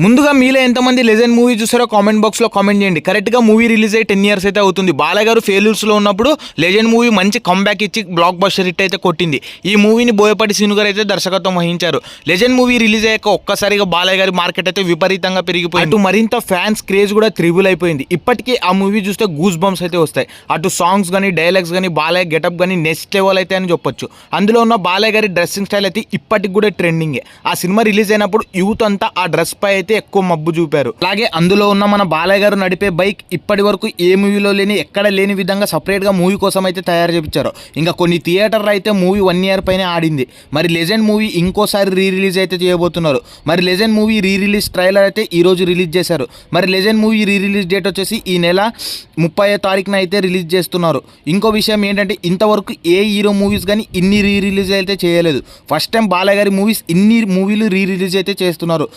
ముందుగా మీలో ఎంతమంది లెజెండ్ మూవీ చూసారో కామెంట్ బాక్స్లో కామెంట్ చేయండి. కరెక్ట్గా మూవీ రిలీజ్ అయ్యి 10 years అయితే అవుతుంది. బాలయ్య గారు ఫెయిల్యూర్స్లో ఉన్నప్పుడు లెజెండ్ మూవీ మంచి కంబ్యాక్ ఇచ్చి బ్లాక్ బస్టర్ హిట్ అయితే కొట్టింది. ఈ మూవీని బోయపాటి శ్రీను గారు అయితే దర్శకత్వం వహించారు. లెజెండ్ మూవీ రిలీజ్ అయ్యాక ఒక్కసారిగా బాలయ్య గారి మార్కెట్ అయితే విపరీతంగా పెరిగిపోయింది. అటు మరింత ఫ్యాన్స్ క్రేజ్ కూడా త్రిబుల్ అయిపోయింది. ఇప్పటికీ ఆ మూవీ చూస్తే గూస్ బంప్స్ అయితే వస్తాయి. అటు సాంగ్స్ కానీ డైలాగ్స్ కానీ బాలయ్య గెటప్ కానీ నెక్స్ట్ లెవెల్ అయితే అని చెప్పొచ్చు. అందులో ఉన్న బాలయ్య గారి డ్రెస్సింగ్ స్టైల్ అయితే ఇప్పటికి కూడా ట్రెండింగే. ఆ సినిమా రిలీజ్ అయినప్పుడు యూత్ అంతా ఆ డ్రెస్ పై అయితే ఎక్కువ మబ్బు చూపారు. అలాగే అందులో ఉన్న మన బాలయ్య గారు నడిపే బైక్ ఇప్పటి వరకు ఏ మూవీలో లేని ఎక్కడ లేని విధంగా సపరేట్ గా మూవీ కోసం అయితే తయారు చేయించారు. ఇంకా కొన్ని థియేటర్లు అయితే మూవీ 1 year పైన ఆడింది. మరి లెజెండ్ మూవీ ఇంకోసారి రీ రిలీజ్ అయితే చేయబోతున్నారు. మరి legend movie re release trailer అయితే ఈ రోజు రిలీజ్ చేశారు. మరి legend movie re release date వచ్చేసి ఈ నెల 30వ తారీఖున అయితే రిలీజ్ చేస్తున్నారు. ఇంకో విషయం ఏంటంటే ఇంతవరకు ఏ హీరో మూవీస్ కానీ ఇన్ని రీ రిలీజ్ అయితే చేయలేదు. ఫస్ట్ టైం బాలయ్య గారి మూవీస్ ఇన్ని మూవీలు రీ రిలీజ్ అయితే చేస్తున్నారు.